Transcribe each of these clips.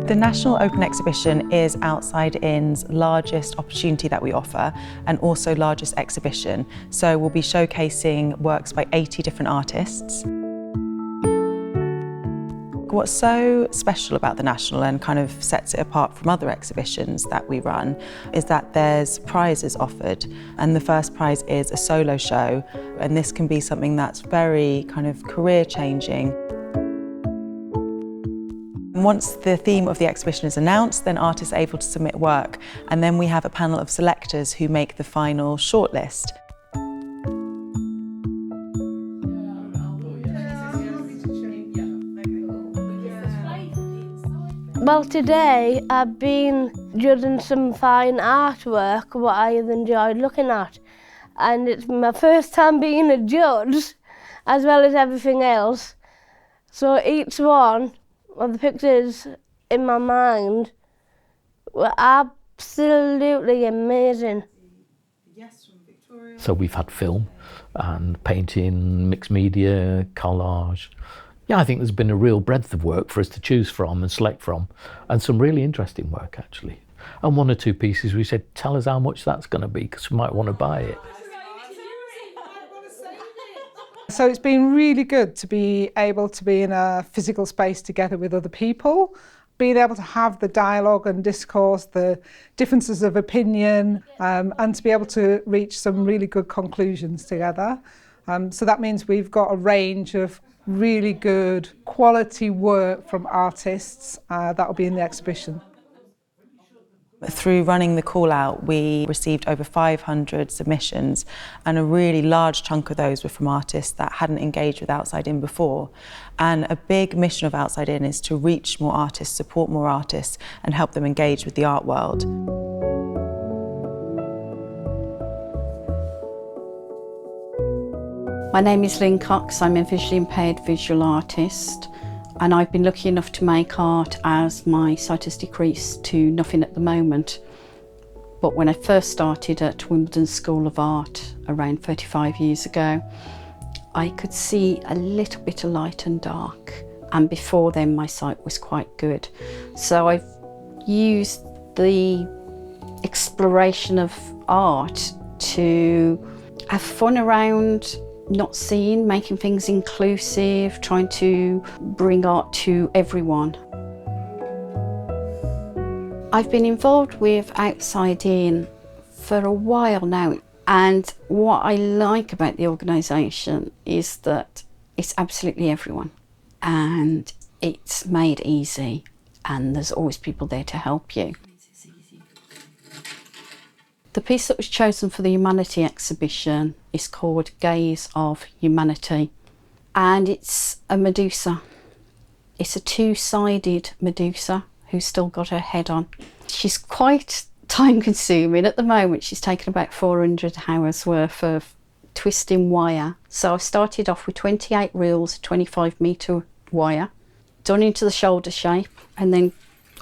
The National Open Exhibition is Outside In's largest opportunity that we offer and also largest exhibition. So we'll be showcasing works by 80 different artists. What's so special about the National and kind of sets it apart from other exhibitions that we run is that there's prizes offered, and the first prize is a solo show, and this can be something that's very kind of career-changing. Once the theme of the exhibition is announced, then artists are able to submit work, and then we have a panel of selectors who make the final shortlist. Well, today I've been judging some fine artwork, what I've enjoyed looking at. And it's my first time being a judge, as well as everything else. So each one of the pictures in my mind were absolutely amazing. So we've had film and painting, mixed media, collage. Yeah, I think there's been a real breadth of work for us to choose from and select from, and some really interesting work actually. And one or two pieces we said, tell us how much that's going to be, because we might want to buy it. So it's been really good to be able to be in a physical space together with other people, being able to have the dialogue and discourse, the differences of opinion, and to be able to reach some really good conclusions together. So that means we've got a range of really good quality work from artists that will be in the exhibition. Through running the call out, we received over 500 submissions, and a really large chunk of those were from artists that hadn't engaged with Outside In before. And a big mission of Outside In is to reach more artists, support more artists, and help them engage with the art world. My name is Lynne Cox. I'm a visually impaired visual artist, and I've been lucky enough to make art as my sight has decreased to nothing at the moment. But when I first started at Wimbledon School of Art around 35 years ago, I could see a little bit of light and dark, and before then my sight was quite good. So I've used the exploration of art to have fun around not seeing, making things inclusive, trying to bring art to everyone. I've been involved with Outside In for a while now, and what I like about the organisation is that it's absolutely everyone, and it's made easy, and there's always people there to help you. The piece that was chosen for the Humanity exhibition is called Gaze of Humanity, and it's a Medusa. It's a two-sided Medusa who's still got her head on. She's quite time-consuming. At the moment she's taken about 400 hours worth of twisting wire. So I started off with 28 reels, 25 metre wire, done into the shoulder shape, and then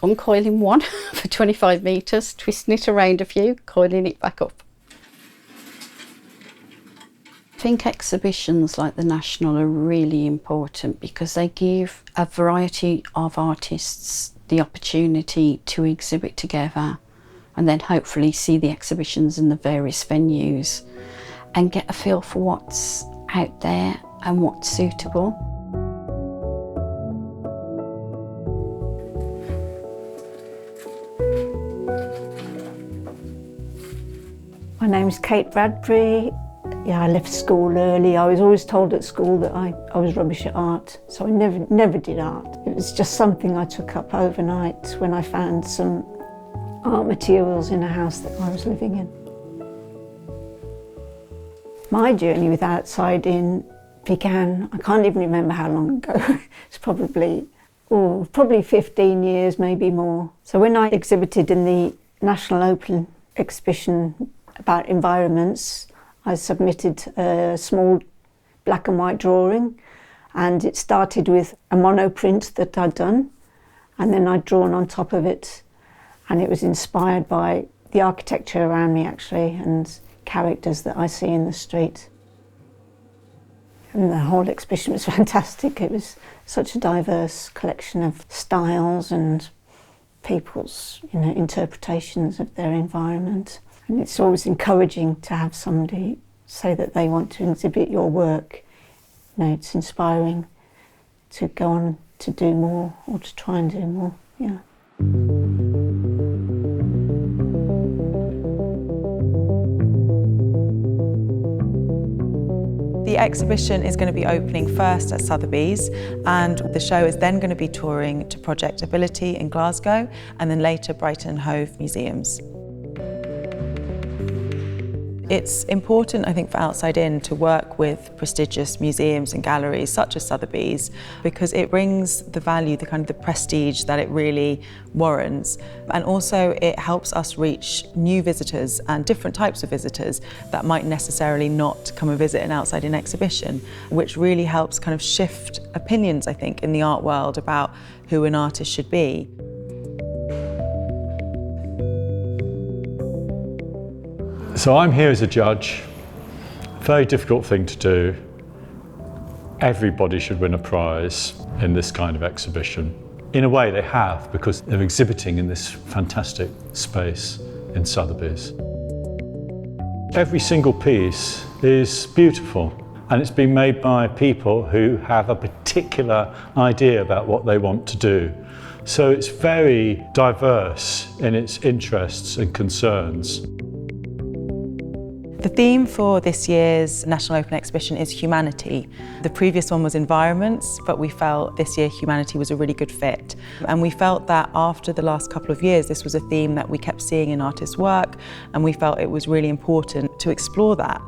uncoiling one for 25 metres, twisting it around a few, coiling it back up. I think exhibitions like the National are really important because they give a variety of artists the opportunity to exhibit together and then hopefully see the exhibitions in the various venues and get a feel for what's out there and what's suitable. My name's Kate Bradbury. Yeah, I left school early. I was always told at school that I was rubbish at art, so I never did art. It was just something I took up overnight when I found some art materials in a house that I was living in. My journey with Outside In began, I can't even remember how long ago. It's probably 15 years, maybe more. So when I exhibited in the National Open exhibition about environments, I submitted a small black and white drawing, and it started with a monoprint that I'd done, and then I'd drawn on top of it, and it was inspired by the architecture around me actually and characters that I see in the street. And the whole exhibition was fantastic. It was such a diverse collection of styles and people's interpretations of their environment. And it's always encouraging to have somebody say that they want to exhibit your work. It's inspiring to go on to do more, or to try and do more. Yeah. The exhibition is going to be opening first at Sotheby's, and the show is then going to be touring to Project Ability in Glasgow and then later Brighton and Hove Museums. It's important, I think, for Outside In to work with prestigious museums and galleries such as Sotheby's, because it brings the value, the prestige that it really warrants. And also it helps us reach new visitors and different types of visitors that might necessarily not come and visit an Outside In exhibition, which really helps kind of shift opinions, I think, in the art world about who an artist should be. So I'm here as a judge. Very difficult thing to do. Everybody should win a prize in this kind of exhibition. In a way they have, because they're exhibiting in this fantastic space in Sotheby's. Every single piece is beautiful, and it's been made by people who have a particular idea about what they want to do. So it's very diverse in its interests and concerns. The theme for this year's National Open Exhibition is humanity. The previous one was environments, but we felt this year humanity was a really good fit. And we felt that after the last couple of years, this was a theme that we kept seeing in artists' work, and we felt it was really important to explore that.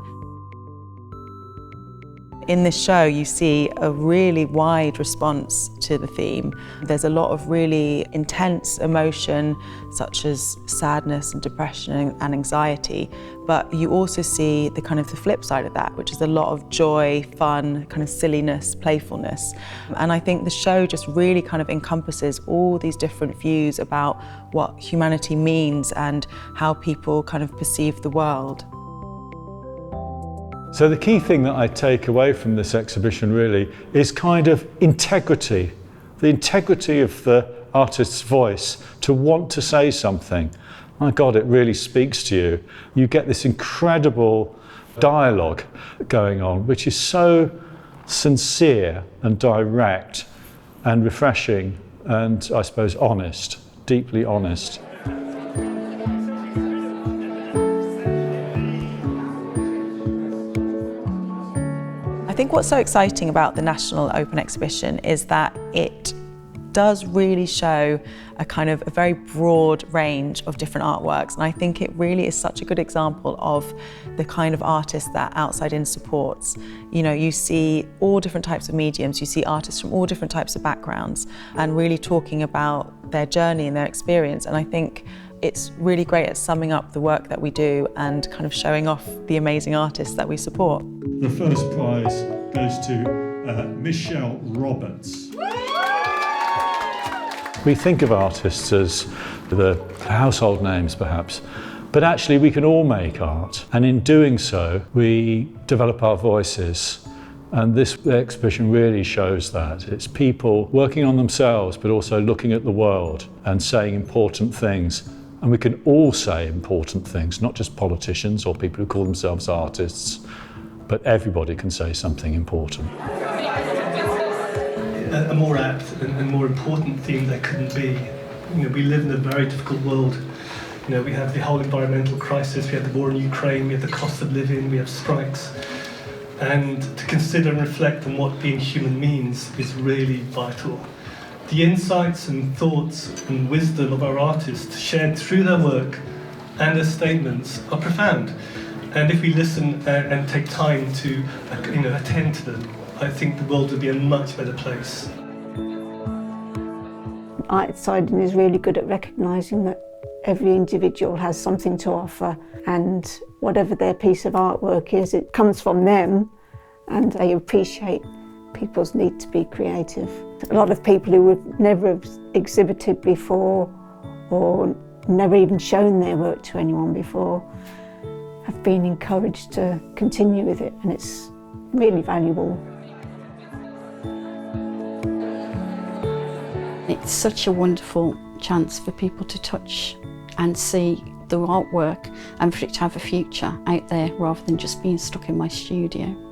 In this show, you see a really wide response to the theme. There's a lot of really intense emotion, such as sadness and depression and anxiety, but you also see the flip side of that, which is a lot of joy, fun, silliness, playfulness. And I think the show just really encompasses all these different views about what humanity means and how people perceive the world. So the key thing that I take away from this exhibition really is integrity. The integrity of the artist's voice to want to say something. My God, it really speaks to you. You get this incredible dialogue going on, which is so sincere and direct and refreshing and, I suppose, honest, deeply honest. I think what's so exciting about the National Open Exhibition is that it does really show a very broad range of different artworks, and I think it really is such a good example of the kind of artists that Outside In supports. You see all different types of mediums, you see artists from all different types of backgrounds and really talking about their journey and their experience, and I think it's really great at summing up the work that we do and showing off the amazing artists that we support. The first prize goes to Michelle Roberts. We think of artists as the household names perhaps, but actually we can all make art, and in doing so we develop our voices, and this exhibition really shows that. It's people working on themselves but also looking at the world and saying important things. And we can all say important things, not just politicians or people who call themselves artists, but everybody can say something important. A more apt and more important theme there couldn't be. We live in a very difficult world. We have the whole environmental crisis, we have the war in Ukraine, we have the cost of living, we have strikes. And to consider and reflect on what being human means is really vital. The insights and thoughts and wisdom of our artists shared through their work and their statements are profound. And if we listen and take time to attend to them, I think the world would be a much better place. Outside In is really good at recognising that every individual has something to offer, and whatever their piece of artwork is, it comes from them, and they appreciate people's need to be creative. A lot of people who would never have exhibited before or never even shown their work to anyone before have been encouraged to continue with it, and it's really valuable. It's such a wonderful chance for people to touch and see the artwork and for it to have a future out there rather than just being stuck in my studio.